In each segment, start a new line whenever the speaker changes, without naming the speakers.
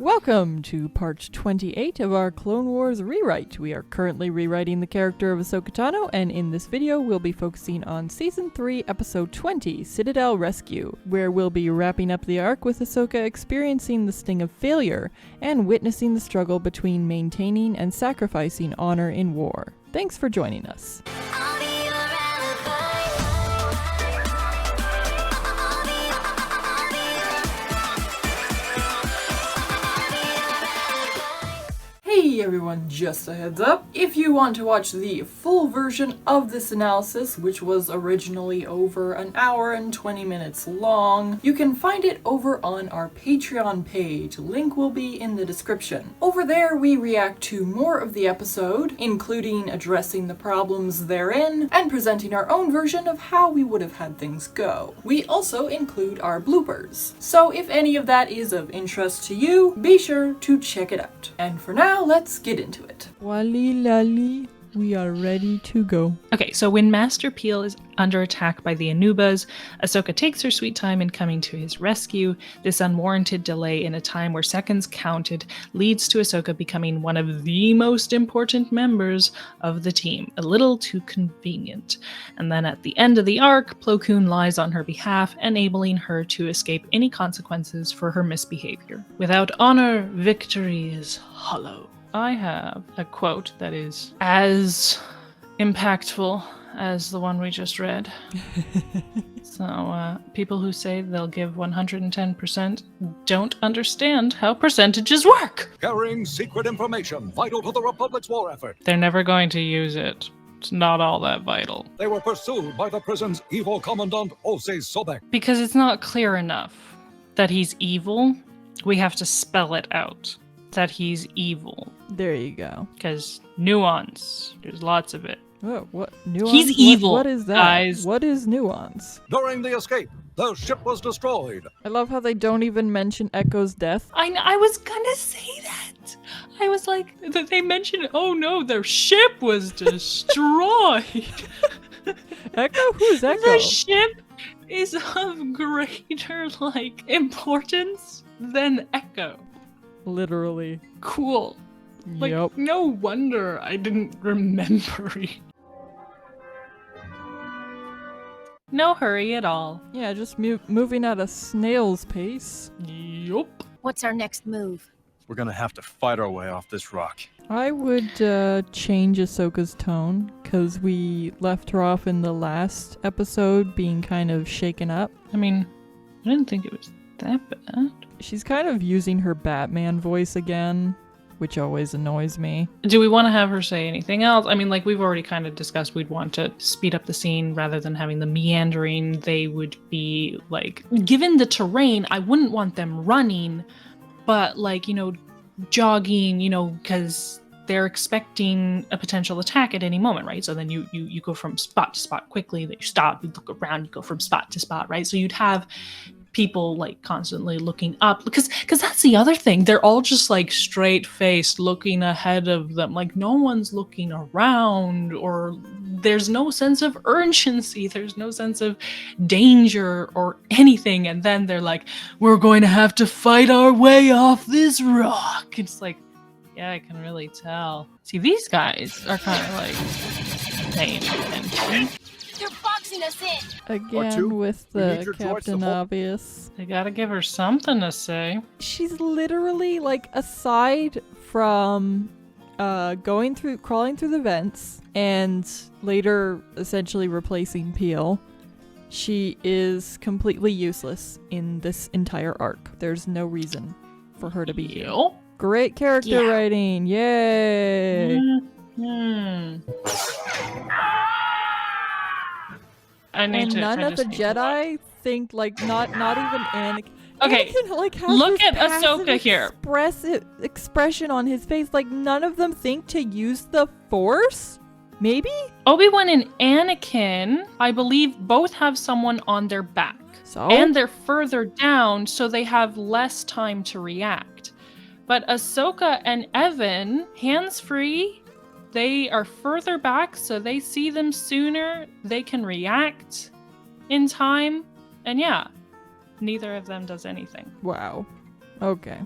Welcome to part 28 of our Clone Wars rewrite. We are currently rewriting the character of Ahsoka Tano, and in this video we'll be focusing on Season 3, Episode 20, Citadel Rescue, where we'll be wrapping up the arc with Ahsoka experiencing the sting of failure and witnessing the struggle between maintaining and sacrificing honor in war. Thanks for joining us. Hey everyone, just a heads up, if you want to watch the full version of this analysis, which was originally over an hour and 20 minutes long, you can find it over on our Patreon page. Link will be in the description. Over there we react to more of the episode, including addressing the problems therein, and presenting our own version of how we would have had things go. We also include our bloopers. So if any of that is of interest to you, be sure to check it out. And for now, let's get into it. Wally lally, we are ready to go.
Okay, so when Master Peel is under attack by the Anubas, Ahsoka takes her sweet time in coming to his rescue. This unwarranted delay in a time where seconds counted leads to Ahsoka becoming one of the most important members of the team. A little too convenient. And then at the end of the arc, Plo Koon lies on her behalf, enabling her to escape any consequences for her misbehavior. Without honor, victory is hollow. I have a quote that is as impactful as the one we just read. So people who say they'll give 110% don't understand how percentages work.
Carrying secret information vital to the Republic's war effort.
They're never going to use it. It's not all that vital.
They were pursued by the prison's evil commandant, Osei Sobek.
Because it's not clear enough that he's evil, we have to spell it out. That he's evil.
There you go.
Because nuance, there's lots of it.
Oh, what nuance?
He's evil.
What is that?
Guys.
What is nuance?
During the escape, the ship was destroyed.
I love how they don't even mention Echo's death.
I was gonna say that. I was like, that they mentioned, oh no, their ship was destroyed.
Echo? Who's Echo?
The ship is of greater, importance than Echo.
Literally.
Cool.
Yep.
No wonder I didn't remember it. No hurry at all.
Yeah, just moving at a snail's pace.
Yup.
What's our next move?
We're gonna have to fight our way off this rock.
I would change Ahsoka's tone, because we left her off in the last episode being kind of shaken up.
I mean, I didn't think it was that bad.
She's kind of using her Batman voice again, which always annoys me.
Do we want to have her say anything else? I mean, we've already kind of discussed, we'd want to speed up the scene rather than having the meandering. They would be, given the terrain, I wouldn't want them running, but, jogging, because they're expecting a potential attack at any moment, right? So then you go from spot to spot quickly, then you stop, you look around, you go from spot to spot, right? So you'd have people constantly looking up, because that's the other thing. They're all just straight faced looking ahead of them, no one's looking around, or there's no sense of urgency, there's no sense of danger or anything. And then they're like, we're going to have to fight our way off this rock. It's yeah, I can really tell. See, these guys are kind of paying attention.
They're boxing us in!
Again with
We need
the
your droids to
Captain
hold-
Obvious.
They gotta give her something to say.
She's literally aside from crawling through the vents and later essentially replacing Peel, she is completely useless in this entire arc. There's no reason for her to be here.
Yo.
Great character writing, yay!
I need
And
to.
none
I
of the
just need to watch.
Jedi think not even Anakin.
Okay,
Anakin, has
look
this
at Ahsoka
passive
here.
Expression on his face, none of them think to use the Force. Maybe.
Obi-Wan and Anakin, I believe, both have someone on their back.
So.
And they're further down, so they have less time to react. But Ahsoka and Evan, hands-free, they are further back, so they see them sooner. They can react in time. And yeah, neither of them does anything.
Wow. Okay.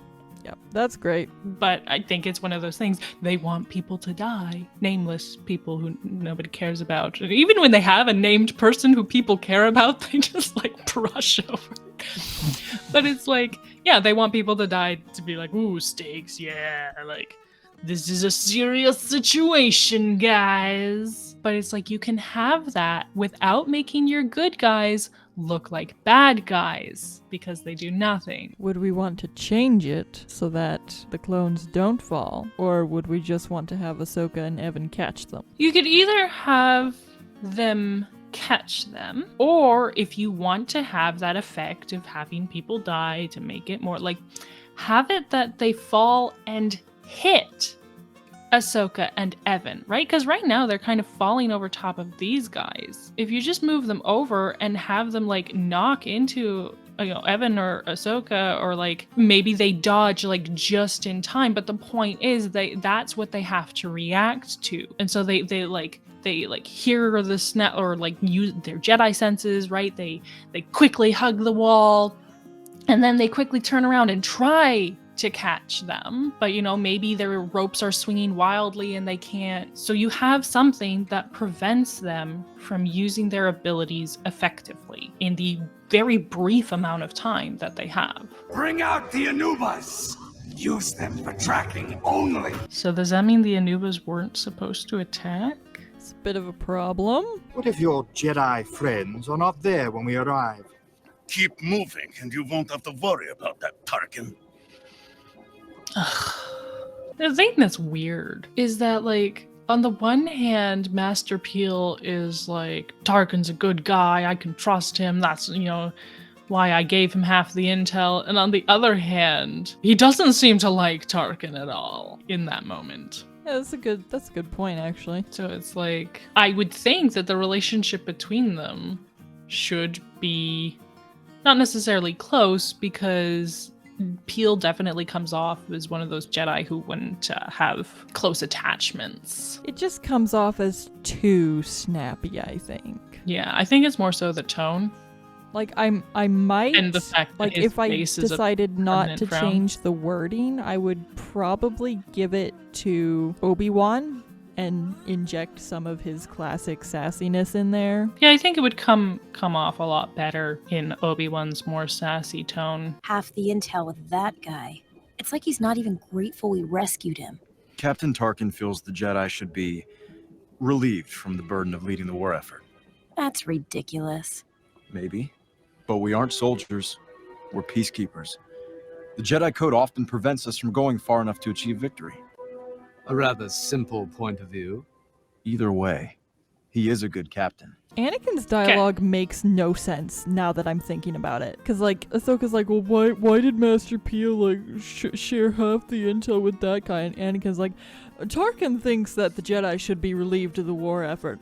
Yeah, that's great.
But I think it's one of those things. They want people to die. Nameless people who nobody cares about. And even when they have a named person who people care about, they just like brush over. But it's like, yeah, they want people to die to be like, ooh, stakes, yeah, like, this is a serious situation, guys. But it's like, you can have that without making your good guys look like bad guys because they do nothing.
Would we want to change it so that the clones don't fall? Or would we just want to have Ahsoka and Evan catch them?
You could either have them catch them, or if you want to have that effect of having people die to make it more like, have it that they fall and hit Ahsoka and Evan, right? Because right now they're kind of falling over top of these guys. If you just move them over and have them like knock into, you know, Evan or Ahsoka, or like maybe they dodge like just in time, but the point is that's what they have to react to. And so they hear the snap or like use their Jedi senses, right? They quickly hug the wall and then they quickly turn around and try to catch them, but you know, maybe their ropes are swinging wildly and they can't. So you have something that prevents them from using their abilities effectively in the very brief amount of time that they have.
Bring out the Anubas! Use them for tracking only!
So does that mean the Anubas weren't supposed to attack?
It's a bit of a problem.
What if your Jedi friends are not there when we arrive?
Keep moving and you won't have to worry about that, Tarkin.
The thing that's weird is that, like, on the one hand, Master Peel is like, Tarkin's a good guy, I can trust him, that's, you know, why I gave him half the intel. And on the other hand, he doesn't seem to like Tarkin at all in that moment.
Yeah, that's a good point, actually.
So it's like, I would think that the relationship between them should be not necessarily close, because Peel definitely comes off as one of those Jedi who wouldn't have close attachments.
It just comes off as too snappy, I think.
Yeah, I think it's more so the tone.
Like, I might,
and the fact that
like,
his
if I
face is a
decided not
permanent
to
frown.
change the wording, I would probably give it to Obi-Wan and inject some of his classic sassiness in there.
Yeah, I think it would come off a lot better in Obi-Wan's more sassy tone.
Half the intel with that guy. It's like he's not even grateful we rescued him.
Captain Tarkin feels the Jedi should be relieved from the burden of leading the war effort.
That's ridiculous.
Maybe. But we aren't soldiers. We're peacekeepers. The Jedi Code often prevents us from going far enough to achieve victory.
A rather simple point of view.
Either way, he is a good captain.
Anakin's dialogue makes no sense now that I'm thinking about it. Because, like, Ahsoka's like, well, why did Master Peel, like, share half the intel with that guy? And Anakin's like, Tarkin thinks that the Jedi should be relieved of the war effort.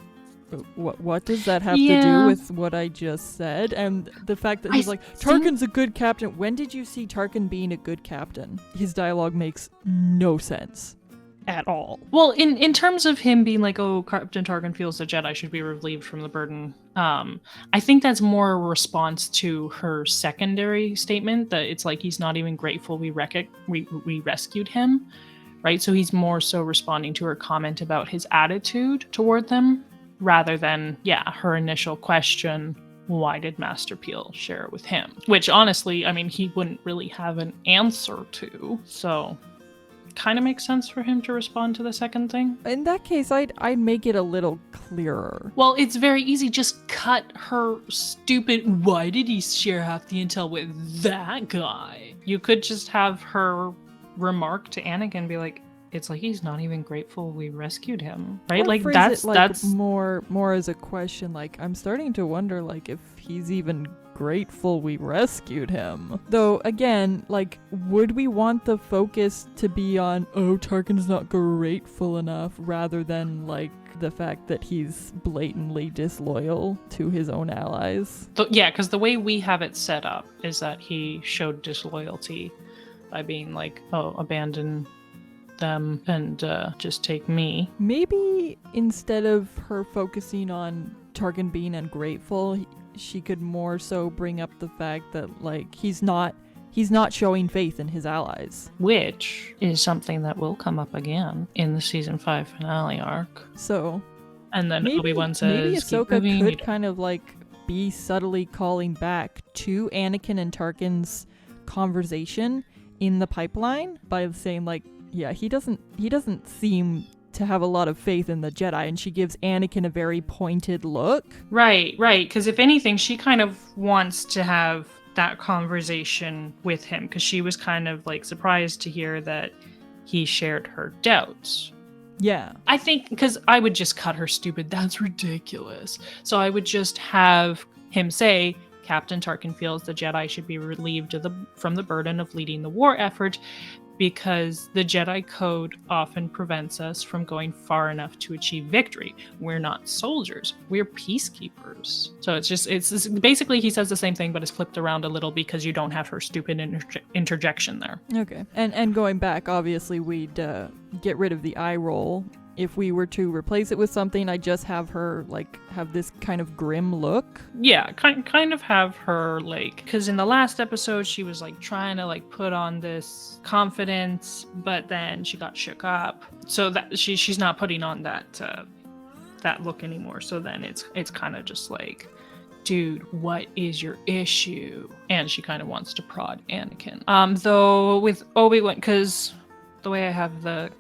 What does that have to do with what I just said? And the fact that he's like, Tarkin's a good captain. When did you see Tarkin being a good captain? His dialogue makes no sense at all.
Well, in terms of him being like, oh, Captain Tarkin feels the Jedi should be relieved from the burden, I think that's more a response to her secondary statement that it's like he's not even grateful we rescued him, right? So he's more so responding to her comment about his attitude toward them, rather than, her initial question, why did Master Peel share it with him? Which honestly, I mean, he wouldn't really have an answer to, so kind of makes sense for him to respond to the second thing.
In that case, I'd make it a little clearer.
Well, it's very easy. Just cut her stupid, why did he share half the intel with that guy? You could just have her remark to Anakin be like, it's like he's not even grateful we rescued him, right?
Or
like
phrase
that's
it, like, more as a question. Like, I'm starting to wonder, like, if he's even grateful we rescued him. Though again, like, would we want the focus to be on, oh, Tarkin's not grateful enough, rather than like the fact that he's blatantly disloyal to his own allies?
Yeah, because the way we have it set up is that he showed disloyalty by being like, oh, abandon them and just take me.
Maybe instead of her focusing on Tarkin being ungrateful, she could more so bring up the fact that, like, he's not he's not showing faith in his allies.
Which is something that will come up again in the season 5 finale arc.
So,
and then Obi-Wan says,
maybe
Ahsoka
could kind of like be subtly calling back to Anakin and Tarkin's conversation in the pipeline by saying like, yeah, he doesn't seem to have a lot of faith in the Jedi, and she gives Anakin a very pointed look.
Right, because if anything, she kind of wants to have that conversation with him, because she was kind of like surprised to hear that he shared her doubts.
Yeah.
I think, because I would just cut her stupid, that's ridiculous. So I would just have him say, Captain Tarkin feels the Jedi should be relieved from the burden of leading the war effort, because the Jedi Code often prevents us from going far enough to achieve victory. We're not soldiers, we're peacekeepers. So it's basically he says the same thing, but it's flipped around a little because you don't have her stupid interjection there.
Okay. And going back, obviously we'd get rid of the eye roll. If we were to replace it with something, I just have her like have this kind of grim look.
Yeah, kind of have her like, because in the last episode she was like trying to like put on this confidence, but then she got shook up. So that she's not putting on that look anymore. So then it's kind of just like, dude, what is your issue? And she kind of wants to prod Anakin. Though with Obi-Wan, because the way I have the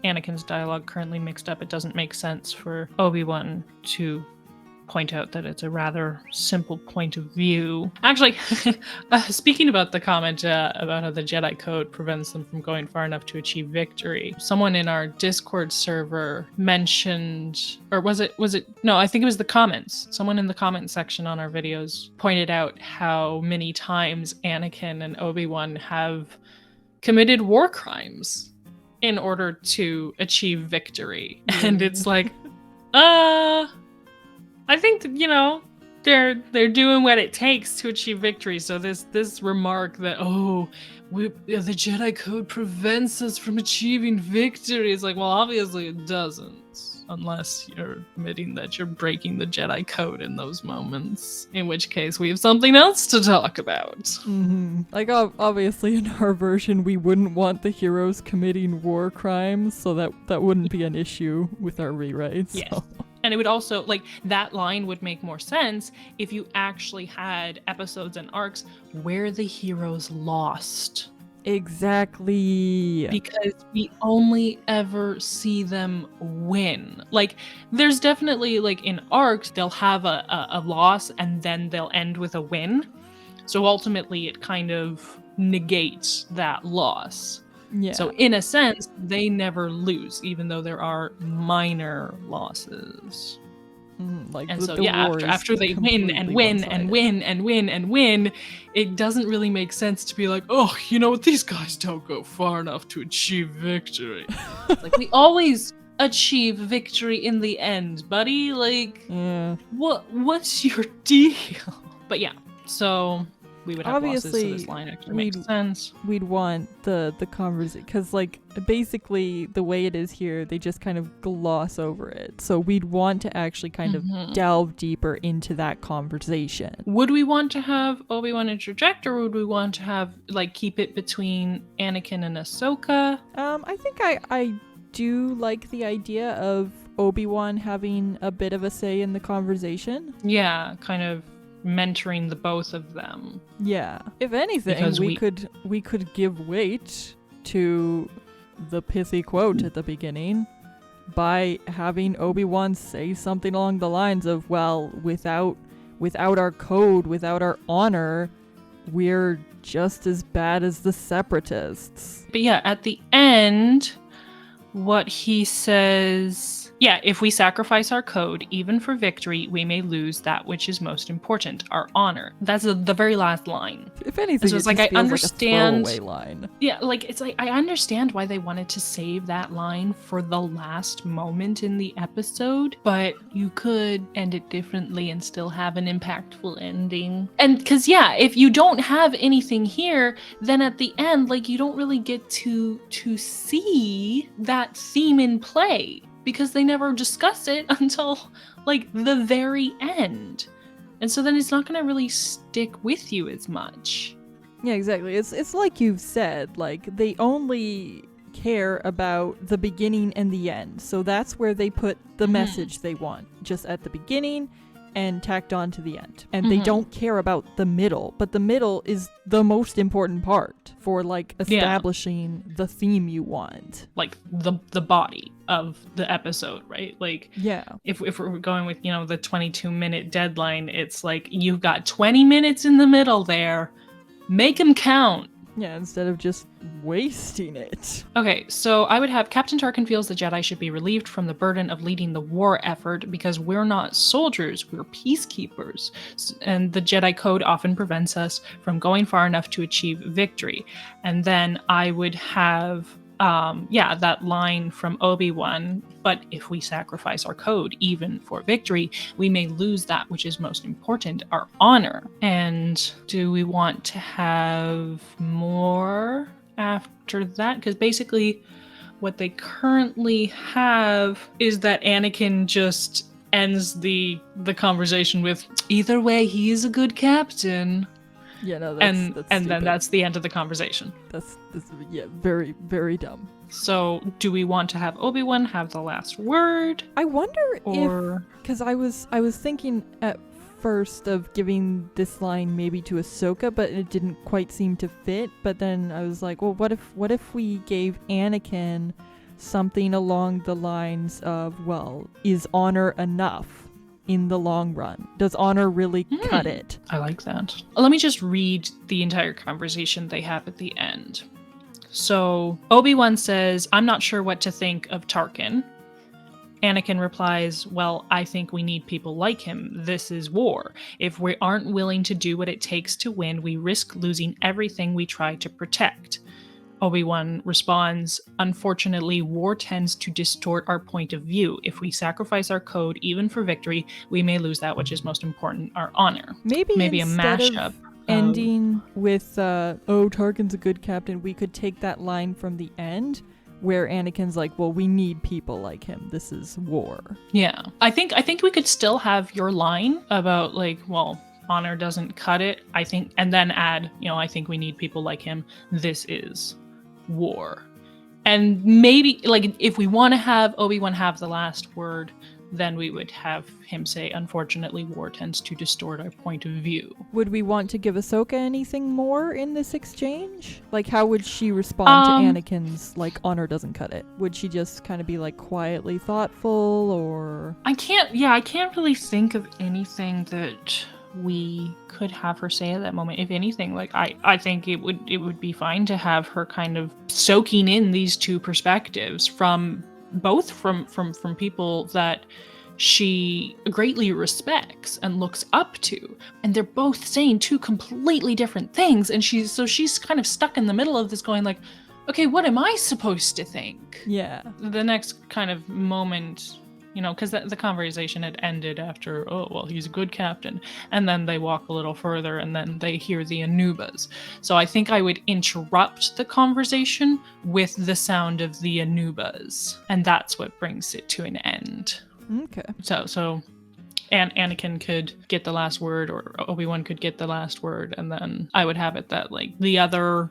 Anakin's dialogue currently mixed up, it doesn't make sense for Obi-Wan to point out that it's a rather simple point of view. Actually, speaking about the comment about how the Jedi Code prevents them from going far enough to achieve victory, someone in our Discord server mentioned, or was it? No, I think it was the comments. Someone in the comment section on our videos pointed out how many times Anakin and Obi-Wan have committed war crimes in order to achieve victory. And it's like, I think that, you know, they're doing what it takes to achieve victory. So this remark that, the Jedi Code prevents us from achieving victory, is like, well, obviously it doesn't, unless you're admitting that you're breaking the Jedi Code in those moments, in which case we have something else to talk about.
Mm-hmm. Like, obviously in our version we wouldn't want the heroes committing war crimes, so that wouldn't be an issue with our rewrites.
Yes.
So.
And it would also, like, that line would make more sense if you actually had episodes and arcs where the heroes lost.
Exactly.
Because we only ever see them win. Like, there's definitely, like, in arcs, they'll have a loss and then they'll end with a win. So ultimately, it kind of negates that loss.
Yeah.
So in a sense, they never lose, even though there are minor losses.
Like
and
the,
so
the
yeah,
war
after they win and
completely
win and win and win and win, it doesn't really make sense to be like, oh, you know what, these guys don't go far enough to achieve victory. Like, we always achieve victory in the end, buddy. Like,
yeah.
What's your deal? But yeah, so we would have
obviously
losses, so this line actually makes sense.
We'd want the conversation, because like basically the way it is here, they just kind of gloss over it. So we'd want to actually kind of delve deeper into that conversation.
Would we want to have Obi-Wan interject, or would we want to have, like, keep it between Anakin and Ahsoka?
I think I do like the idea of Obi-Wan having a bit of a say in the conversation.
Yeah, kind of mentoring the both of them.
Yeah. If anything,
because
we could give weight to the pithy quote at the beginning by having Obi-Wan say something along the lines of, well, without our code, without our honor, we're just as bad as the Separatists.
But yeah, at the end, what he says, yeah, if we sacrifice our code, even for victory, we may lose that which is most important, our honor. That's the very last line.
If anything,
so it's
it
like,
just
I
feels
understand,
like a throwaway line.
Yeah, like, it's like, I understand why they wanted to save that line for the last moment in the episode, but you could end it differently and still have an impactful ending. And because, yeah, if you don't have anything here, then at the end, like, you don't really get to see that theme in play, because they never discuss it until, like, the very end. And so then it's not going to really stick with you as much.
Yeah, exactly. It's like you've said, like, they only care about the beginning and the end. So that's where they put the message they want, just at the beginning and tacked on to the end. And they don't care about the middle, but the middle is the most important part for, like, establishing the theme you want.
Like the body of the episode, right? Like,
yeah,
if we're going with, you know, the 22-minute deadline, it's like you've got 20 minutes in the middle there. Make them count.
Yeah, instead of just wasting it.
Okay, so I would have Captain Tarkin feels the Jedi should be relieved from the burden of leading the war effort because we're not soldiers, we're peacekeepers. And the Jedi Code often prevents us from going far enough to achieve victory. And then I would have, that line from Obi-Wan, but if we sacrifice our code, even for victory, we may lose that which is most important, our honor. And do we want to have more after that? Because basically what they currently have is that Anakin just ends the conversation with, either way, he's a good captain.
Yeah, no,
that's
stupid.
Then that's the end of the conversation.
That's very, very dumb.
So do we want to have Obi-Wan have the last word?
I wonder if, because I was thinking at first of giving this line maybe to Ahsoka, but it didn't quite seem to fit. But then I was like, well, what if we gave Anakin something along the lines of, well, is honor enough in the long run? Does honor really cut it?
I like that. Let me just read the entire conversation they have at the end. So Obi-Wan says, I'm not sure what to think of Tarkin. Anakin replies, well, I think we need people like him. This is war. If we aren't willing to do what it takes to win, we risk losing everything we try to protect. Obi-Wan responds, unfortunately, war tends to distort our point of view. If we sacrifice our code, even for victory, we may lose that which is most important, our honor.
Maybe
a mashup.
Ending with, Tarkin's a good captain, we could take that line from the end where Anakin's like, well, we need people like him. This is war.
Yeah. I think we could still have your line about, like, well, honor doesn't cut it. I think, and then add, I think we need people like him. This is war. And maybe, like, if we want to have Obi-Wan have the last word, then we would have him say, unfortunately, war tends to distort our point of view.
Would we want to give Ahsoka anything more in this exchange? Like, how would she respond to Anakin's, like, honor doesn't cut it? Would she just kind of be, like, quietly thoughtful, or...?
I can't really think of anything that we could have her say at that moment. If anything, like, I think it would be fine to have her kind of soaking in these two perspectives from both from people that she greatly respects and looks up to, and they're both saying two completely different things, and she's kind of stuck in the middle of this going like, okay, what am I supposed to think?
Yeah.
The next kind of moment, because the conversation had ended after, oh, well, he's a good captain. And then they walk a little further and then they hear the Anubas. So I think I would interrupt the conversation with the sound of the Anubas. And that's what brings it to an end.
Okay.
So Anakin could get the last word, or Obi-Wan could get the last word. And then I would have it that, like, the other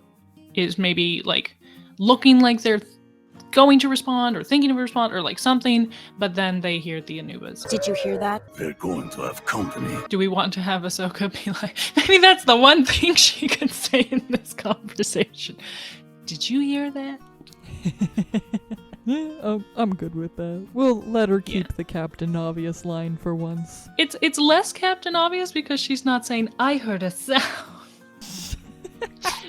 is maybe, like, looking like they're going to respond or thinking of a respond or like something, but then they hear the Anubas.
Did you hear that?
They're going to have company.
Do we want to have Ahsoka be like, maybe that's the one thing she could say in this conversation. Did you hear that?
I'm good with that. We'll let her keep the Captain Obvious line for once.
It's less Captain Obvious because she's not saying, I heard a sound.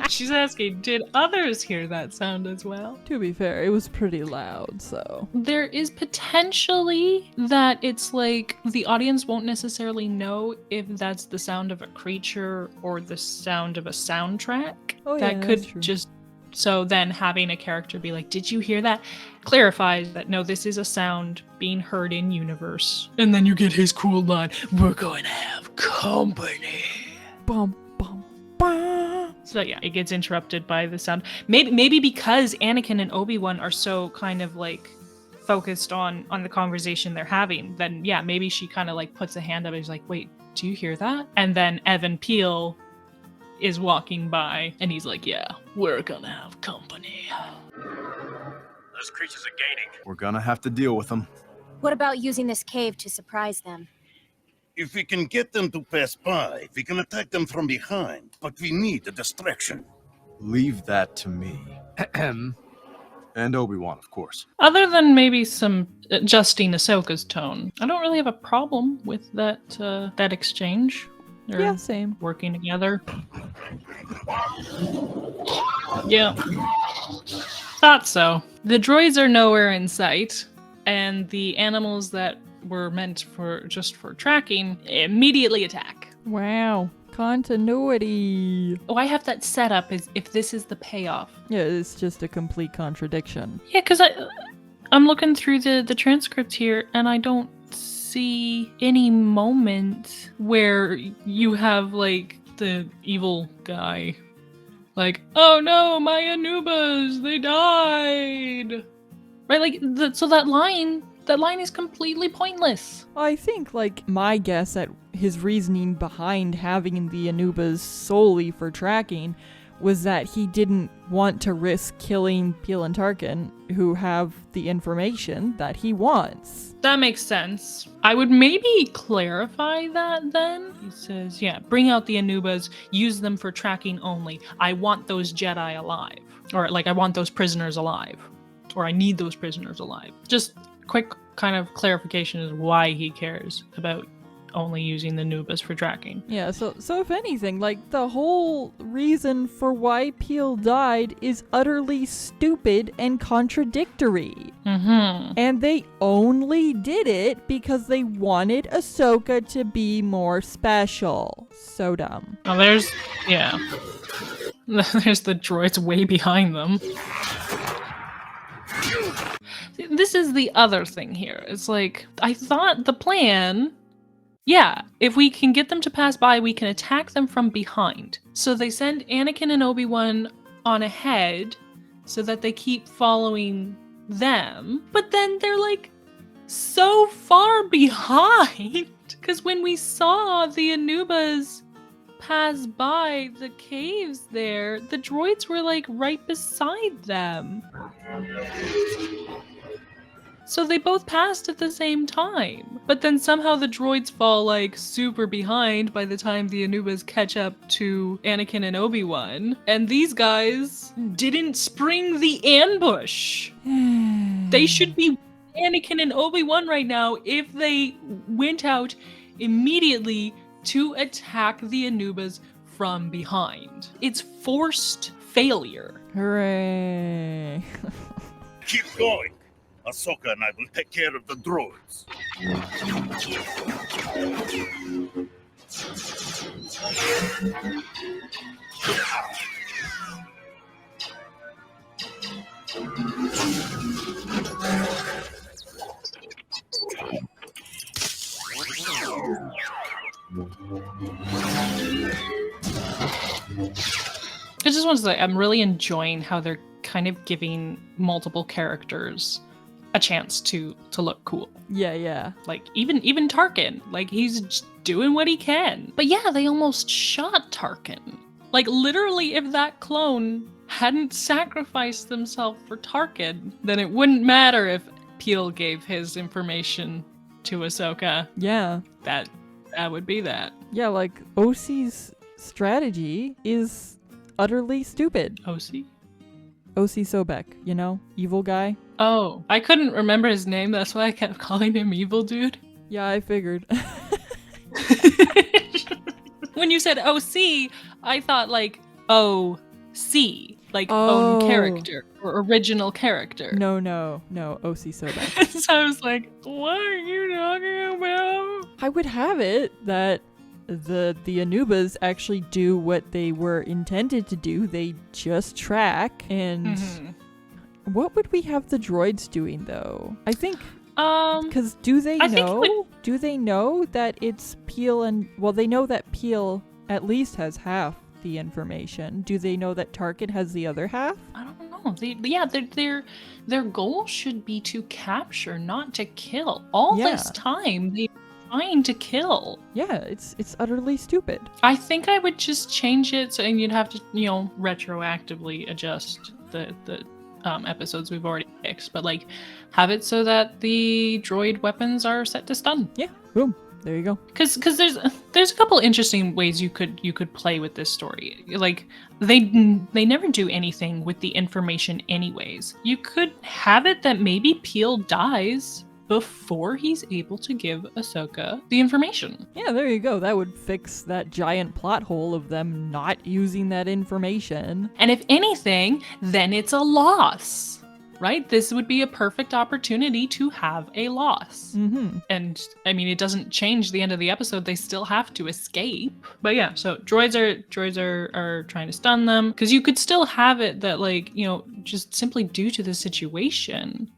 She's asking, did others hear that sound as well?
To be fair, it was pretty loud, so...
There is potentially that it's like the audience won't necessarily know if that's the sound of a creature or the sound of a soundtrack.
Oh, yeah,
that could just... So then having a character be like, did you hear that? Clarifies that, no, this is a sound being heard in universe. And then you get his cool line, we're going to have company.
Bum, bum, bum.
So yeah, it gets interrupted by the sound. Maybe because Anakin and Obi-Wan are so kind of like focused on the conversation they're having, then yeah, maybe she kind of like puts a hand up and is like, wait, do you hear that? And then Evan Peel is walking by, and he's like, yeah, we're gonna have company.
Those creatures are gaining.
We're gonna have to deal with them.
What about using this cave to surprise them?
If we can get them to pass by, we can attack them from behind, but we need a distraction.
Leave that to me. And Obi-Wan, of course.
Other than maybe some adjusting Ahsoka's tone, I don't really have a problem with that exchange. They're
Yeah, same.
working together. Yeah. Thought so. The droids are nowhere in sight, and the animals that were meant for tracking immediately attack.
Wow. Continuity.
Oh, I have that set up as if this is the payoff.
Yeah, it's just a complete contradiction.
Yeah, because I'm looking through the transcript here, and I don't see any moment where you have, like, the evil guy. Like, oh no, my Anubas, they died! Right, like, so that line is completely pointless.
I think, like, my guess at his reasoning behind having the Anubas solely for tracking was that he didn't want to risk killing Peel and Tarkin, who have the information that he wants.
That makes sense. I would maybe clarify that then. He says, yeah, bring out the Anubas, use them for tracking only. I want those Jedi alive. Or, like, I want those prisoners alive. Or I need those prisoners alive. Just quick kind of clarification is why he cares about only using the Anubas for tracking.
Yeah, so if anything, like, the whole reason for why Peel died is utterly stupid and contradictory.
Mm-hmm.
And they only did it because they wanted Ahsoka to be more special. So dumb.
Oh, there's the droids way behind them. This is the other thing here. It's like, I thought the plan, yeah, if we can get them to pass by, we can attack them from behind. So they send Anakin and Obi-Wan on ahead so that they keep following them. But then they're like so far behind. Because when we saw the Anubas pass by the caves there, the droids were like right beside them. So they both passed at the same time. But then somehow the droids fall like super behind by the time the Anubas catch up to Anakin and Obi-Wan. And these guys didn't spring the ambush. They should be Anakin and Obi-Wan right now if they went out immediately to attack the Anubas from behind. It's forced failure.
Hooray.
Keep going. Ahsoka and I will take care of the droids.
I just want to say, I'm really enjoying how they're kind of giving multiple characters a chance to look cool.
Yeah.
Like, even Tarkin, like, he's just doing what he can. But yeah, they almost shot Tarkin. Like, literally, if that clone hadn't sacrificed themselves for Tarkin, then it wouldn't matter if Peel gave his information to Ahsoka.
Yeah.
That would be that.
Yeah, like, OC's strategy is utterly stupid.
OC
Sobek, you know? Evil guy.
Oh, I couldn't remember his name, that's why I kept calling him Evil Dude.
Yeah, I figured.
When you said OC, I thought like OC, like own character or original character.
No, OC Sobek.
So I was like, what are you talking about?
I would have it that the Anubas actually do what they were intended to do. They just track. And what would we have the droids doing though? I think because do they know that it's Peel and, well, they know that Peel at least has half the information. Do they know that Tarkin has the other half?
I don't know. Their goal should be to capture, not to kill. All this time trying to kill.
Yeah, it's utterly stupid.
I think I would just change it, so, and you'd have to, retroactively adjust the episodes we've already picked, but like have it so that the droid weapons are set to stun.
Yeah, boom. There you go.
Because there's a couple interesting ways you could play with this story. Like they never do anything with the information anyways. You could have it that maybe Peel dies before he's able to give Ahsoka the information.
Yeah, there you go. That would fix that giant plot hole of them not using that information.
And if anything, then it's a loss. Right? This would be a perfect opportunity to have a loss.
Mm-hmm.
And I mean, it doesn't change the end of the episode. They still have to escape. But yeah, so droids are trying to stun them, because you could still have it that, like, just simply due to the situation,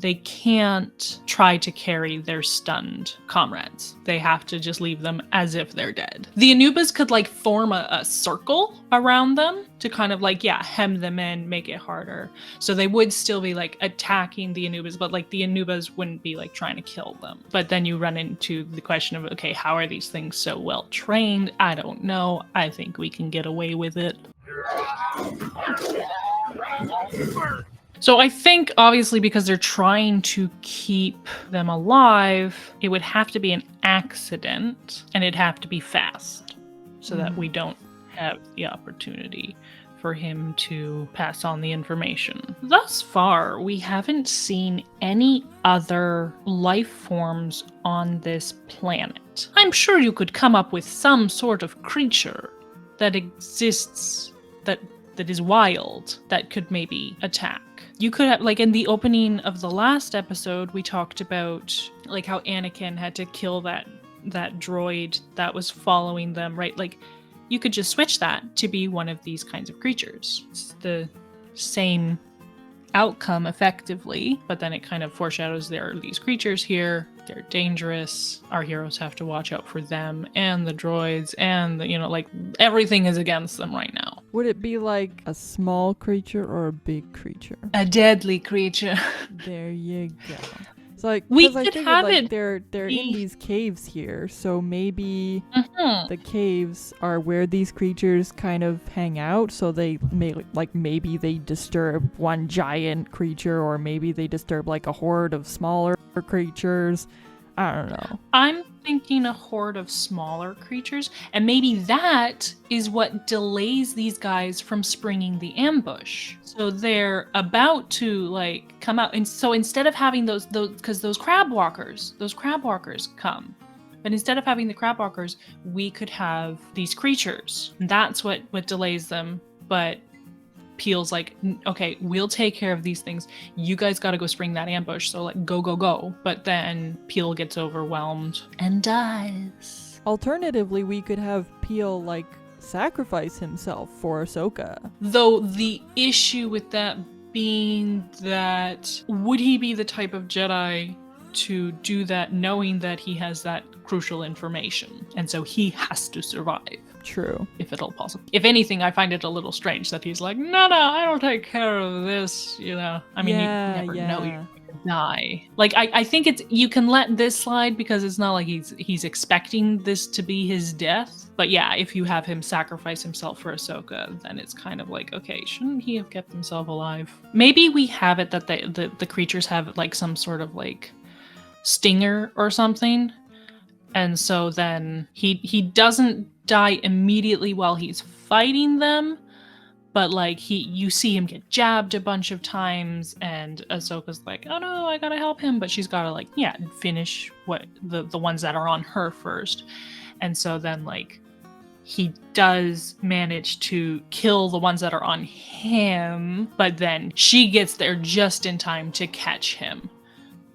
they can't try to carry their stunned comrades. They have to just leave them as if they're dead. The Anubas could like form a circle around them to kind of like, hem them in, make it harder. So they would still be like attacking the Anubas, but like the Anubas wouldn't be like trying to kill them. But then you run into the question of, okay, how are these things so well trained? I don't know. I think we can get away with it. So I think, obviously, because they're trying to keep them alive, it would have to be an accident, and it'd have to be fast, so that we don't have the opportunity for him to pass on the information. Thus far, we haven't seen any other life forms on this planet. I'm sure you could come up with some sort of creature that exists, that is wild, that could maybe attack. You could have, like in the opening of the last episode, we talked about like how Anakin had to kill that droid that was following them, right? Like you could just switch that to be one of these kinds of creatures. It's the same outcome effectively, but then it kind of foreshadows there are these creatures here. They're dangerous. Our heroes have to watch out for them and the droids, and like everything is against them right now.
Would it be like a small creature or a big creature?
A deadly creature.
There you go. So like
we could have
like,
it.
They're in these caves here, so maybe the caves are where these creatures kind of hang out. So they maybe they disturb one giant creature, or maybe they disturb like a horde of smaller creatures. I don't know.
I'm thinking a horde of smaller creatures, and maybe that is what delays these guys from springing the ambush. So they're about to like come out, and so instead of having those because those crab walkers come, but instead of having the crab walkers, we could have these creatures. And that's what delays them. But Peel's like, okay, we'll take care of these things. You guys got to go spring that ambush. So like, go. But then Peel gets overwhelmed and dies.
Alternatively, we could have Peel like sacrifice himself for Ahsoka.
Though the issue with that being that, would he be the type of Jedi to do that knowing that he has that crucial information? And so he has to survive.
True.
If at all possible. If anything, I find it a little strange that he's like, no, I don't take care of this, I mean, you never know you're going to die. Like, I think you can let this slide because it's not like he's expecting this to be his death. But yeah, if you have him sacrifice himself for Ahsoka, then it's kind of like, okay, shouldn't he have kept himself alive? Maybe we have it that the creatures have like some sort of like stinger or something. And so then he doesn't die immediately while he's fighting them, but like you see him get jabbed a bunch of times, and Ahsoka's like, oh no, I gotta help him, but she's gotta like finish what the ones that are on her first. And so then like he does manage to kill the ones that are on him, but then she gets there just in time to catch him.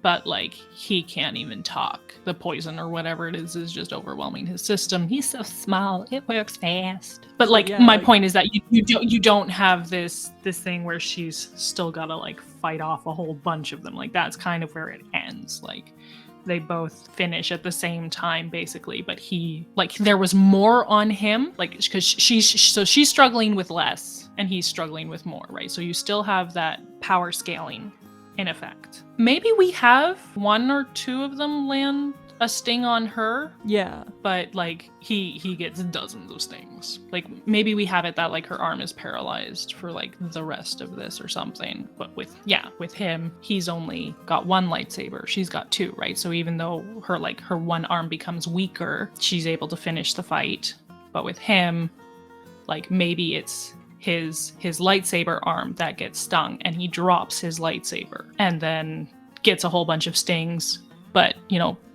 But like he can't even talk. The poison or whatever it is just overwhelming his system. He's so small, it works fast. But like my point is that you don't have this thing where she's still gotta like fight off a whole bunch of them. Like that's kind of where it ends. Like they both finish at the same time basically, but there was more on him, like because she's struggling with less and he's struggling with more, right? So you still have that power scaling in effect. Maybe we have one or two of them land a sting on her,
Yeah.
but like he gets dozens of stings. Like maybe we have it that like her arm is paralyzed for like the rest of this or something. But with him, he's only got one lightsaber. She's got two, right? So even though her one arm becomes weaker, she's able to finish the fight. But with him, like maybe it's his lightsaber arm that gets stung and he drops his lightsaber and then gets a whole bunch of stings, but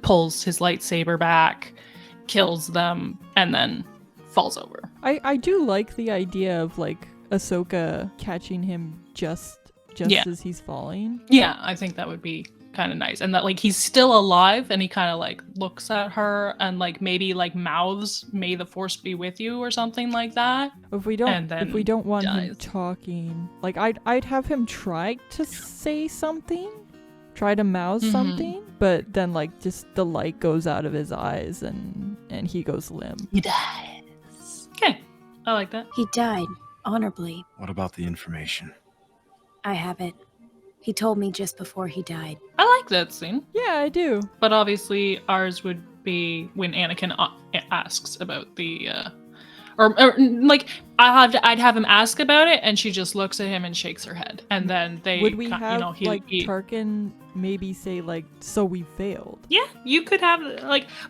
pulls his lightsaber back, kills them, and then falls over.
I do like the idea of like Ahsoka catching him just as he's falling.
Yeah, I think that would be kind of nice. And that like he's still alive and he kind of like looks at her and like maybe like mouths "May the Force be with you" or something like that.
If we don't want him talking, like I'd have him try to say something, try to mouth something, but then like just the light goes out of his eyes and he goes limp.
He dies. Okay, I like that.
He died honorably.
What about the information?
I have it. He told me just before he died.
I like that scene.
Yeah, I do.
But obviously ours would be when Anakin asks about the or like I'd have him ask about it and she just looks at him and shakes her head. And then
would we have Tarkin maybe say like, "So we failed"?
Yeah, you could have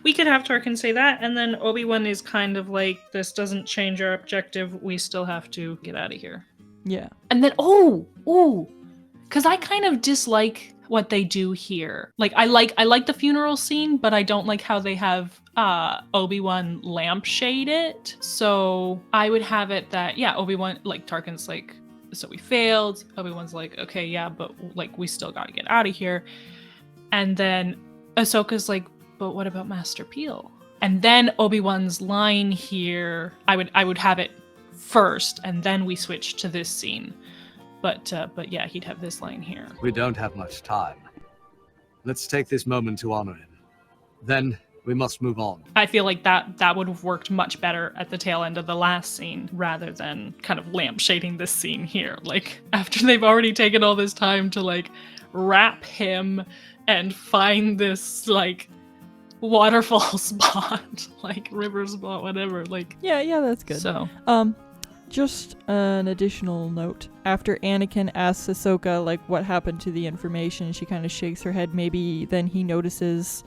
we could have Tarkin say that, and then Obi-Wan is kind of like, "This doesn't change our objective. We still have to get out of here."
Yeah.
And then because I kind of dislike what they do here. Like I like the funeral scene, but I don't like how they have Obi-Wan lampshade it. So I would have it that Obi-Wan, like Tarkin's like, "So we failed." Obi-Wan's like, "Okay, yeah, but like we still gotta get out of here." And then Ahsoka's like, "But what about Master Peel?" And then Obi-Wan's line here, I would have it first, and then we switch to this scene. But yeah, he'd have this line here.
We don't have much time. Let's take this moment to honor him. Then we must move on.
I feel like that would have worked much better at the tail end of the last scene rather than kind of lampshading this scene here. Like after they've already taken all this time to like wrap him and find this like waterfall spot, like river spot, whatever. Like
yeah, that's good.
So
just an additional note. After Anakin asks Ahsoka like what happened to the information, she kind of shakes her head. Maybe then he notices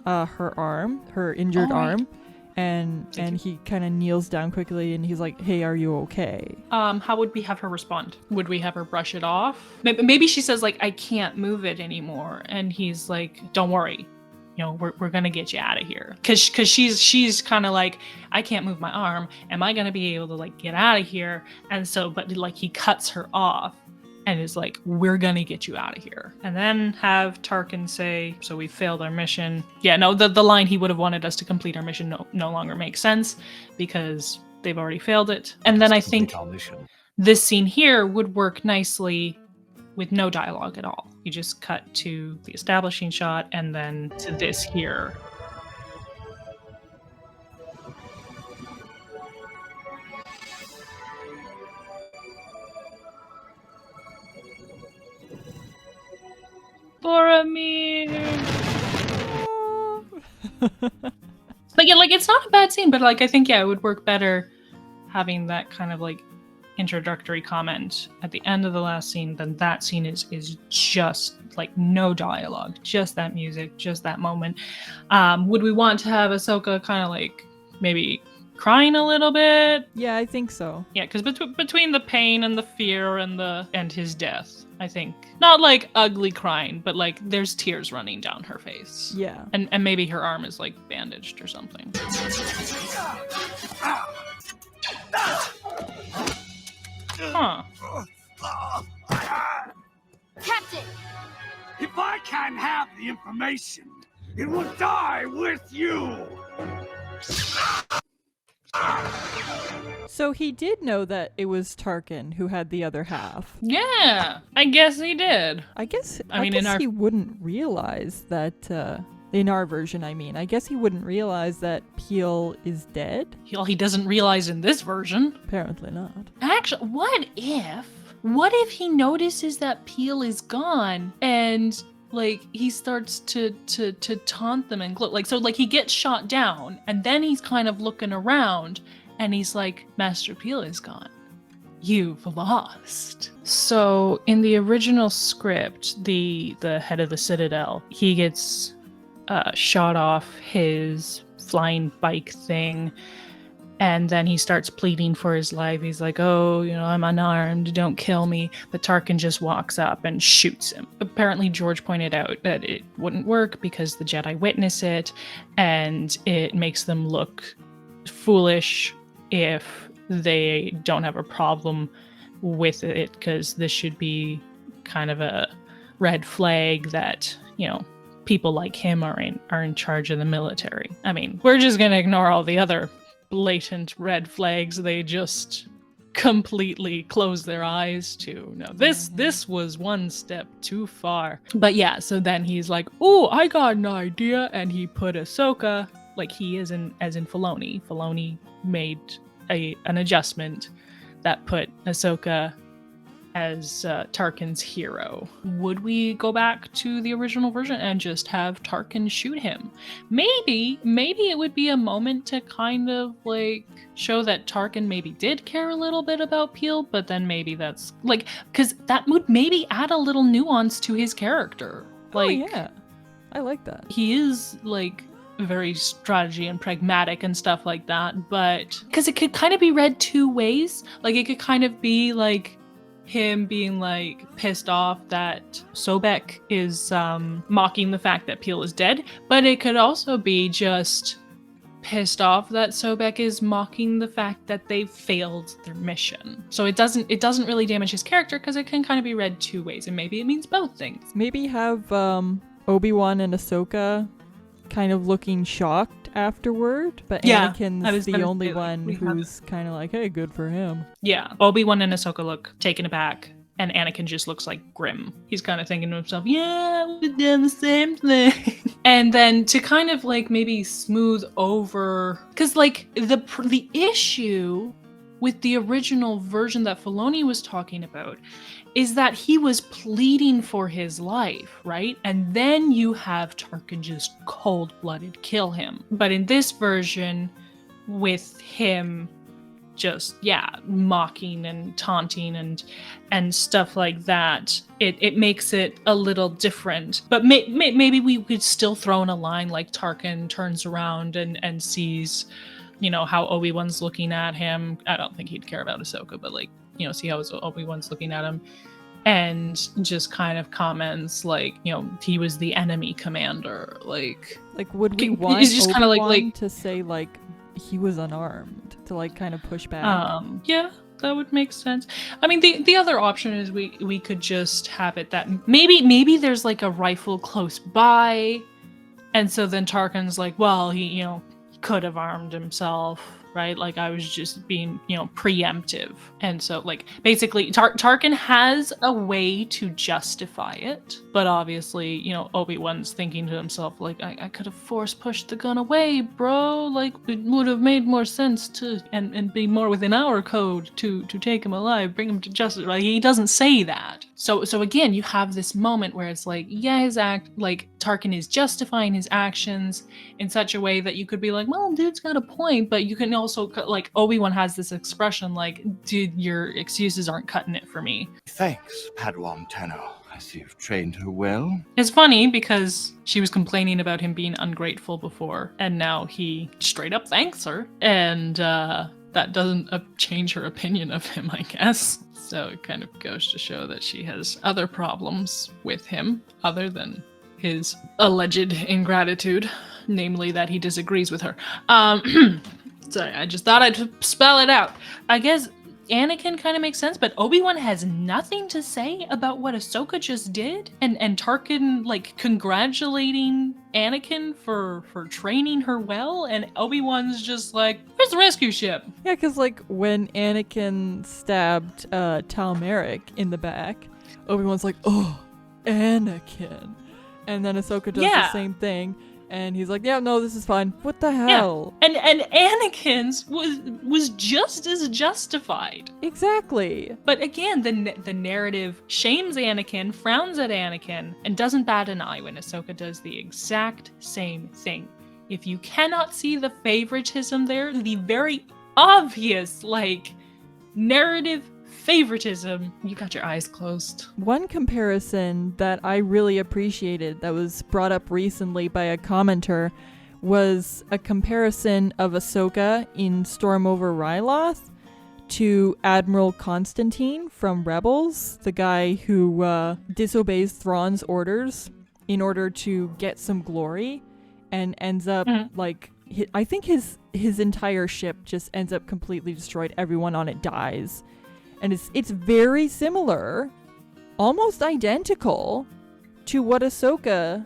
her injured arm, and he kind of kneels down quickly and he's like, "Hey, are you okay?"
How would we have her respond? Would we have her brush it off? Maybe she says like, "I can't move it anymore," and he's like, "Don't worry. We're gonna get you out of here." Cause she's kind of like, "I can't move my arm. Am I gonna be able to like get out of here?" And so, but like he cuts her off and is like, "We're gonna get you out of here." And then have Tarkin say, "So we failed our mission." Yeah, no, the line he would have wanted us to complete our mission no longer makes sense because they've already failed it. And then I think this scene here would work nicely with no dialogue at all. You just cut to the establishing shot and then to this here. Boromir! But yeah, like it's not a bad scene, but like I think it would work better having that kind of like introductory comment at the end of the last scene. Then that scene is just like no dialogue, just that music, just that moment. Would we want to have Ahsoka kind of like maybe crying a little bit?
Yeah, I think so.
Yeah, because between the pain and the fear and his death, I think not like ugly crying, but like there's tears running down her face.
Yeah,
and maybe her arm is like bandaged or something. Huh.
Captain!
If I can't have the information, it will die with you!
So he did know that it was Tarkin who had the other half.
Yeah, I guess he did.
I guess he wouldn't realize that, in our version, I guess he wouldn't realize that Peel is dead.
He doesn't realize in this version.
Apparently not.
Actually, what if he notices that Peel is gone and like he starts to taunt them and gloat. Like, so like he gets shot down and then he's kind of looking around and he's like, Master Peel is gone. You've lost. So in the original script, the head of the Citadel, he gets shot off his flying bike thing, and then he starts pleading for his life. He's like, oh, you know, I'm unarmed, don't kill me. But Tarkin just walks up and shoots him. Apparently George pointed out that it wouldn't work because the Jedi witness it, and it makes them look foolish if they don't have a problem with it, because this should be kind of a red flag that, you know, people like him are in charge of the military. I mean, we're just gonna ignore all the other blatant red flags they just completely close their eyes to. No, this was one step too far. But yeah, so then he's like, oh, I got an idea, and he put Ahsoka, like he is as in Filoni. Filoni made an adjustment that put Ahsoka as Tarkin's hero. Would we go back to the original version and just have Tarkin shoot him? Maybe it would be a moment to kind of like show that Tarkin maybe did care a little bit about Peel, but then maybe that's like, because that would maybe add a little nuance to his character. Like,
oh yeah, I like that.
He is like very strategy and pragmatic and stuff like that, but because it could kind of be read two ways. Like it could kind of be like him being like pissed off that Sobek is mocking the fact that Peel is dead, but it could also be just pissed off that Sobek is mocking the fact that they failed their mission. So it doesn't really damage his character because it can kind of be read two ways, and maybe it means both things.
Maybe have Obi-Wan and Ahsoka kind of looking shocked afterward, but
yeah,
Anakin's the only one who's kind of like, hey, good for him.
Yeah, Obi-Wan and Ahsoka look taken aback, and Anakin just looks like grim. He's kind of thinking to himself, yeah, we've done the same thing. And then to kind of like maybe smooth over, because like the issue with the original version that Filoni was talking about is that he was pleading for his life, right? And then you have Tarkin just cold-blooded kill him. But in this version, with him just, yeah, mocking and taunting and stuff like that, it makes it a little different. But maybe we could still throw in a line like Tarkin turns around and sees, you know, how Obi-Wan's looking at him. I don't think he'd care about Ahsoka, but like, you know, see how Obi-Wan's looking at him, and just kind of comments like, you know, he was the enemy commander. Like
would we want
he's just kind of like
to say like he was unarmed, to like kind of push back?
Yeah, that would make sense. I mean, the other option is we could just have it that maybe there's like a rifle close by, and so then Tarkin's like, well, he, you know, could have armed himself, right? Like I was just being, you know, preemptive. And so like basically Tarkin has a way to justify it, but obviously, you know, Obi-Wan's thinking to himself like, I could have force pushed the gun away, bro. Like it would have made more sense to and be more within our code to take him alive, bring him to justice. Like he doesn't say that. So again, you have this moment where it's like, yeah, his act, like Tarkin is justifying his actions in such a way that you could be like, well, dude's got a point, but you can also, like, Obi-Wan has this expression like, dude, your excuses aren't cutting it for me.
Thanks, Padawan Tenno. I see you've trained her well.
It's funny because she was complaining about him being ungrateful before, and now he straight up thanks her, and that doesn't change her opinion of him, I guess. So it kind of goes to show that she has other problems with him other than his alleged ingratitude, namely that he disagrees with her. Sorry, I just thought I'd spell it out. I guess Anakin kind of makes sense, but Obi-Wan has nothing to say about what Ahsoka just did, and Tarkin like congratulating Anakin for training her well, and Obi-Wan's just like, where's the rescue ship?
Yeah, because like when Anakin stabbed Tal Merrick in the back, Obi-Wan's like, oh, Anakin. And then Ahsoka does the same thing. And he's like, yeah, no, this is fine. What the hell?
And Anakin's was just as justified.
Exactly.
But again, the narrative shames Anakin, frowns at Anakin, and doesn't bat an eye when Ahsoka does the exact same thing. If you cannot see the favoritism there, the very obvious, like, narrative favoritism, you got your eyes closed.
One comparison that I really appreciated that was brought up recently by a commenter was a comparison of Ahsoka in Storm over Ryloth to Admiral Constantine from Rebels, the guy who disobeys Thrawn's orders in order to get some glory and ends up like I think his entire ship just ends up completely destroyed. Everyone on it dies. And it's very similar, almost identical to what Ahsoka's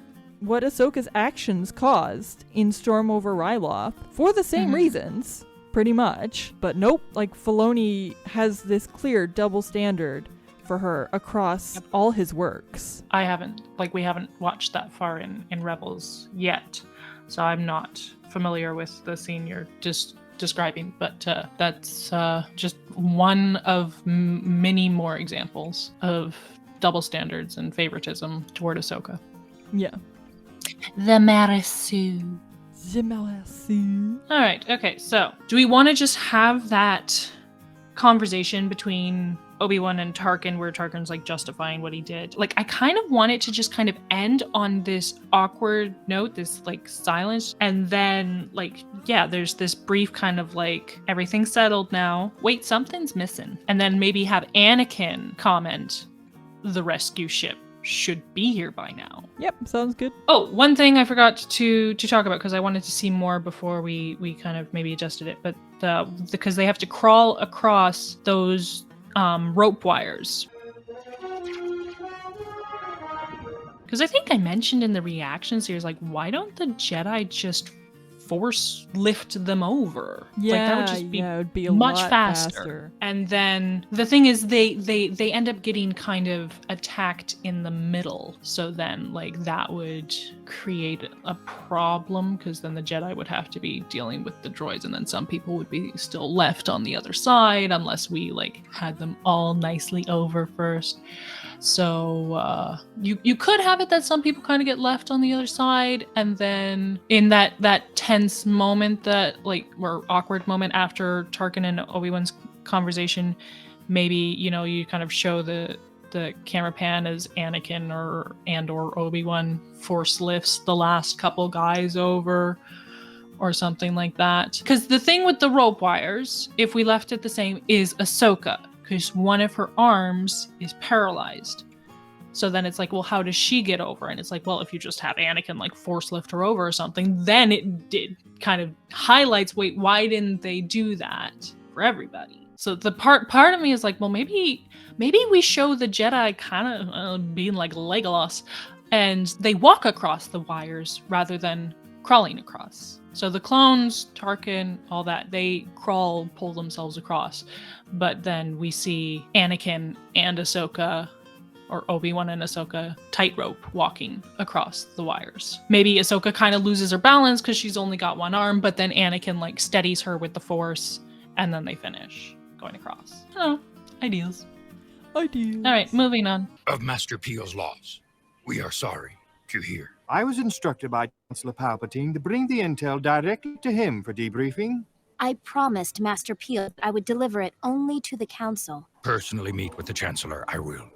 actions caused in Storm over Ryloth for the same reasons, pretty much. But nope, like Filoni has this clear double standard for her across all his works.
We haven't watched that far in Rebels yet, so I'm not familiar with the scene you're just describing, but that's just one of many more examples of double standards and favoritism toward Ahsoka.
Yeah.
The Marisu.
The Marisu.
All right, okay, so do we want to just have that conversation between Obi-Wan and Tarkin where Tarkin's like justifying what he did? Like, I kind of want it to just kind of end on this awkward note, this like silence, and then like, yeah, there's this brief kind of like, everything's settled now, wait, something's missing, and then maybe have Anakin comment, the rescue ship should be here by now.
Yep, sounds good.
Oh, one thing I forgot to talk about because I wanted to see more before we kind of maybe adjusted it, but because they have to crawl across those rope wires. Because I think I mentioned in the reaction series, like, why don't the Jedi just force lift them over?
Yeah,
like, that would just be,
it would be a
much
lot
faster. And then the thing is, they end up getting kind of attacked in the middle. So then, like, that would create a problem because then the Jedi would have to be dealing with the droids, and then some people would be still left on the other side unless we like had them all nicely over first. So you could have it that some people kind of get left on the other side, and then in that tense moment, that like or awkward moment after Tarkin and Obi-Wan's conversation, maybe you kind of show the camera pan as Anakin or Obi-Wan force lifts the last couple guys over or something like that. Because the thing with the rope wires, if we left it the same, is Ahsoka, because one of her arms is paralyzed. So then it's like, well, how does she get over? And it's like, well, if you just have Anakin like force lift her over or something, then it did kind of highlights, wait, why didn't they do that for everybody? So the part of me is like, well, maybe we show the Jedi kind of being like Legolas, and they walk across the wires rather than crawling across. So the clones, Tarkin, all that, they pull themselves across. But then we see Anakin and Ahsoka, or Obi-Wan and Ahsoka, tightrope walking across the wires. Maybe Ahsoka kind of loses her balance because she's only got one arm, but then Anakin like steadies her with the Force, and then they finish going across. Oh, ideals. All right, moving on.
Of Master Peel's loss, we are sorry to hear.
I was instructed by Chancellor Palpatine to bring the intel directly to him for debriefing.
I promised Master Peel I would deliver it only to the Council.
Personally meet with the Chancellor, I will.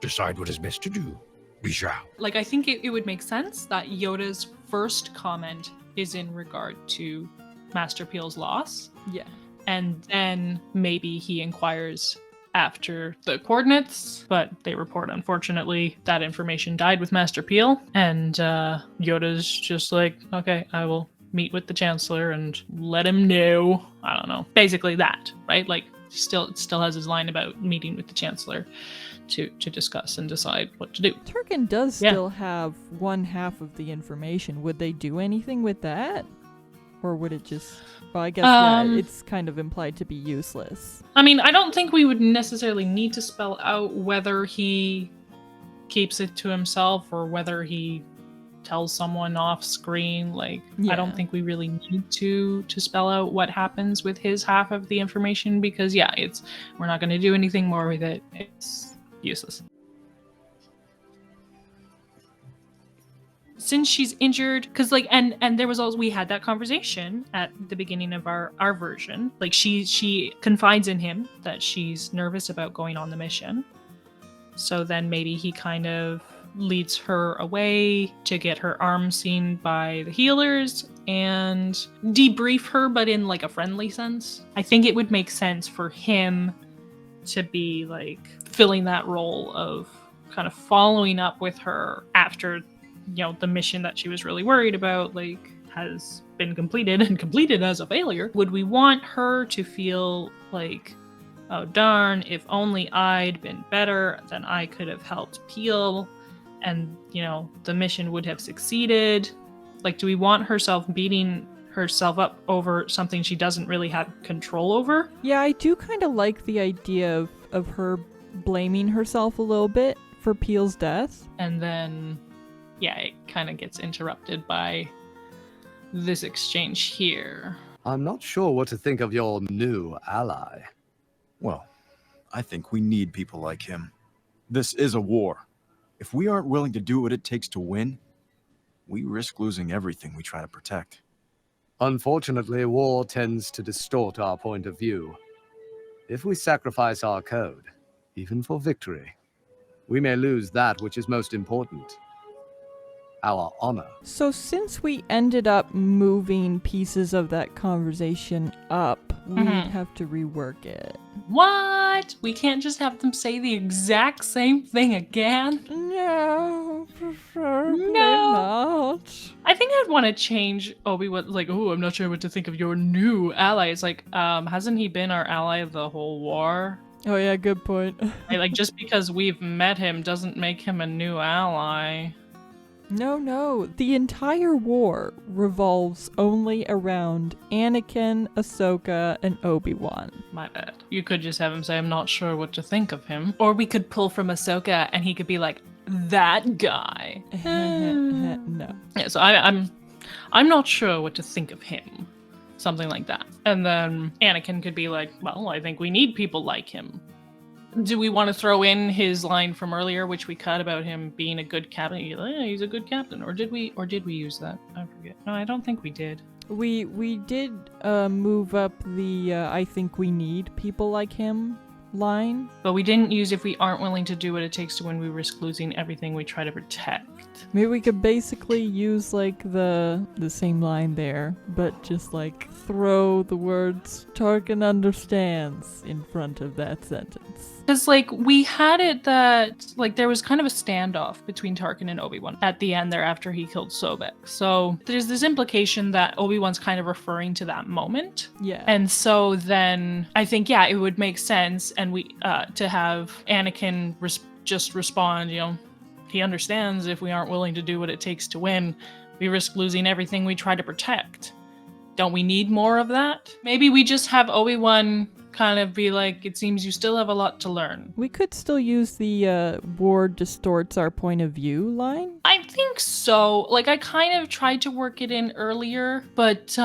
Decide what is best to do, we shall.
Like, I think it would make sense that Yoda's first comment is in regard to Master Peel's loss.
Yeah.
And then maybe he inquires after the coordinates, but they report, unfortunately, that information died with Master Peel, and Yoda's just like, okay, I will meet with the Chancellor and let him know. I don't know. Basically that, right? Like, still has his line about meeting with the Chancellor to discuss and decide what to do.
Tarkin does still have one half of the information. Would they do anything with that? Or would it just... Well, I guess it's kind of implied to be useless.
I mean, I don't think we would necessarily need to spell out whether he keeps it to himself or whether he tells someone off screen. Like, I don't
Yeah.
think we really need to spell out what happens with his half of the information because we're not going to do anything more with it. It's useless. Since she's injured, because like and there was also, we had that conversation at the beginning of our version. Like she confides in him that she's nervous about going on the mission. So then maybe he kind of leads her away to get her arm seen by the healers and debrief her, but in like a friendly sense. I think it would make sense for him to be like filling that role of kind of following up with her after, the mission that she was really worried about, like, has been completed and completed as a failure. Would we want her to feel like, oh darn, if only I'd been better, then I could have helped Peel and, the mission would have succeeded? Like, do we want herself beating herself up over something she doesn't really have control over?
Yeah, I do kind of like the idea of her blaming herself a little bit for Peel's death.
And then, it kind of gets interrupted by this exchange here.
I'm not sure what to think of your new ally.
Well, I think we need people like him. This is a war. If we aren't willing to do what it takes to win, we risk losing everything we try to protect.
Unfortunately, war tends to distort our point of view. If we sacrifice our code, even for victory, we may lose that which is most important. Our honor.
So since we ended up moving pieces of that conversation up, we'd have to rework it.
What? We can't just have them say the exact same thing again?
No, preferably not.
I think I'd want to change Obi-Wan, like, oh, I'm not sure what to think of your new ally. It's like, hasn't he been our ally the whole war?
Oh yeah, good point.
Like, just because we've met him doesn't make him a new ally.
No. The entire war revolves only around Anakin, Ahsoka, and Obi-Wan.
My bad. You could just have him say, I'm not sure what to think of him. Or we could pull from Ahsoka and he could be like, that guy.
No.
Yeah, so I'm not sure what to think of him. Something like that. And then Anakin could be like, well, I think we need people like him. Do we want to throw in his line from earlier, which we cut about him being a good captain? He's a good captain. Or did we use that? I forget. No, I don't think we did.
We did move up the I think we need people like him line.
But we didn't use if we aren't willing to do what it takes to win, we risk losing everything we try to protect.
Maybe we could basically use like the same line there, but just like throw the words Tarkin understands in front of that sentence.
Because like we had it that like there was kind of a standoff between Tarkin and Obi-Wan at the end there after he killed Sobek. So there's this implication that Obi-Wan's kind of referring to that moment.
Yeah.
And so then I think, it would make sense and we to have Anakin just respond, he understands if we aren't willing to do what it takes to win, we risk losing everything we try to protect. Don't we need more of that? Maybe we just have Obi-Wan kind of be like, it seems you still have a lot to learn.
We could still use the war distorts our point of view line.
I think so. Like I kind of tried to work it in earlier, but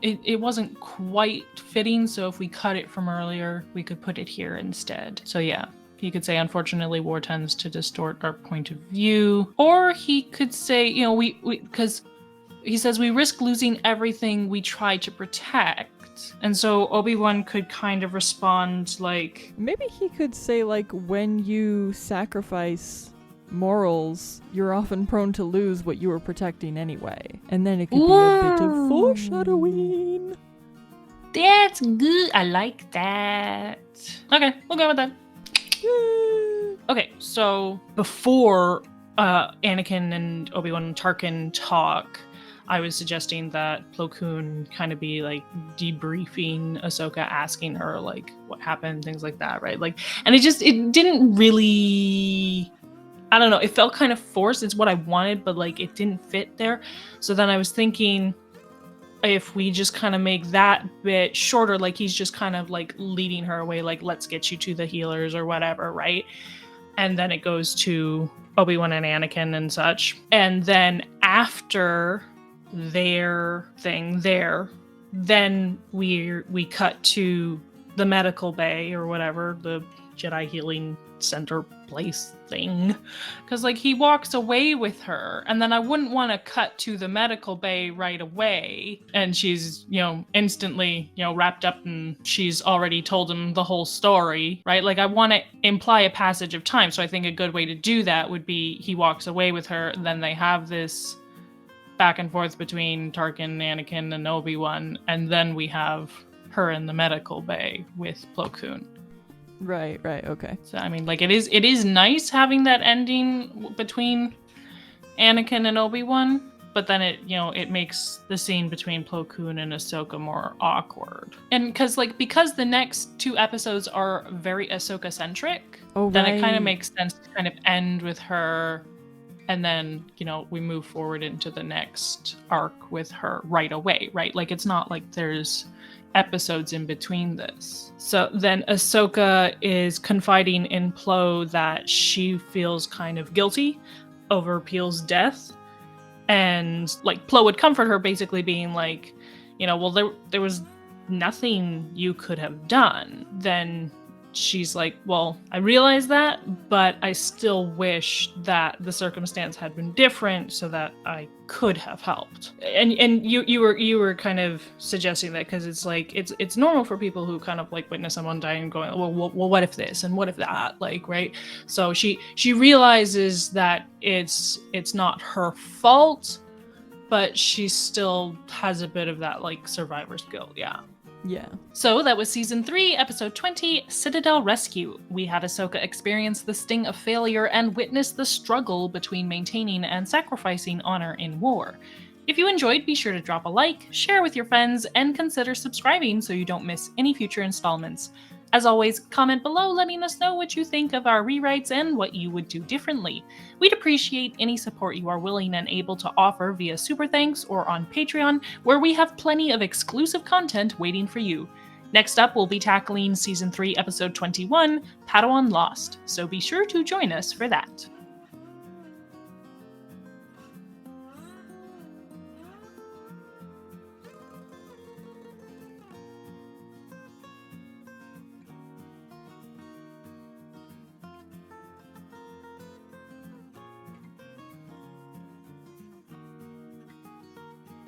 it wasn't quite fitting. So if we cut it from earlier, we could put it here instead. So yeah. He could say, unfortunately, war tends to distort our point of view. Or he could say, because he says we risk losing everything we try to protect. And so Obi-Wan could kind of respond like...
Maybe he could say, like, when you sacrifice morals, you're often prone to lose what you were protecting anyway. And then it could be a bit of foreshadowing.
That's good. I like that. Okay, we'll go with that. Okay, so before Anakin and Obi-Wan and Tarkin talk, I was suggesting that Plo Koon kind of be like debriefing Ahsoka, asking her like what happened, things like that, right? Like, and it didn't really, I don't know, it felt kind of forced. It's what I wanted, but like it didn't fit there. So then I was thinking, if we just kind of make that bit shorter, like he's just kind of like leading her away, like let's get you to the healers or whatever, right? And then it goes to Obi-Wan and Anakin and such. And then after their thing there, then we cut to the medical bay or whatever, the Jedi healing center place thing, because like he walks away with her, and then I wouldn't want to cut to the medical bay right away and she's instantly wrapped up and she's already told him the whole story, right? Like I want to imply a passage of time. So I think a good way to do that would be he walks away with her, and then they have this back and forth between Tarkin, Anakin, and Obi-Wan, and then we have her in the medical bay with Plo Koon.
Right, okay.
So I mean, like it is nice having that ending between Anakin and Obi-Wan, but then it makes the scene between Plo Koon and Ahsoka more awkward. And because the next 2 episodes are very Ahsoka centric, then it kind of makes sense to kind of end with her, and then we move forward into the next arc with her right away, right? Like it's not like there's episodes in between this. So then Ahsoka is confiding in Plo that she feels kind of guilty over Peel's death, and like Plo would comfort her, basically being like, well, there was nothing you could have done. Then she's like, well, I realize that, but I still wish that the circumstance had been different so that I could have helped. And you were kind of suggesting that because it's like it's normal for people who kind of like witness someone dying and going, well, what if this and what if that, like, right? So she realizes that it's not her fault, but she still has a bit of that like survivor's guilt. Yeah. So that was Season 3, Episode 20, Citadel Rescue. We had Ahsoka experience the sting of failure and witness the struggle between maintaining and sacrificing honor in war. If you enjoyed, be sure to drop a like, share with your friends, and consider subscribing so you don't miss any future installments. As always, comment below letting us know what you think of our rewrites and what you would do differently. We'd appreciate any support you are willing and able to offer via Super Thanks or on Patreon, where we have plenty of exclusive content waiting for you. Next up, we'll be tackling Season 3, Episode 21, Padawan Lost, so be sure to join us for that.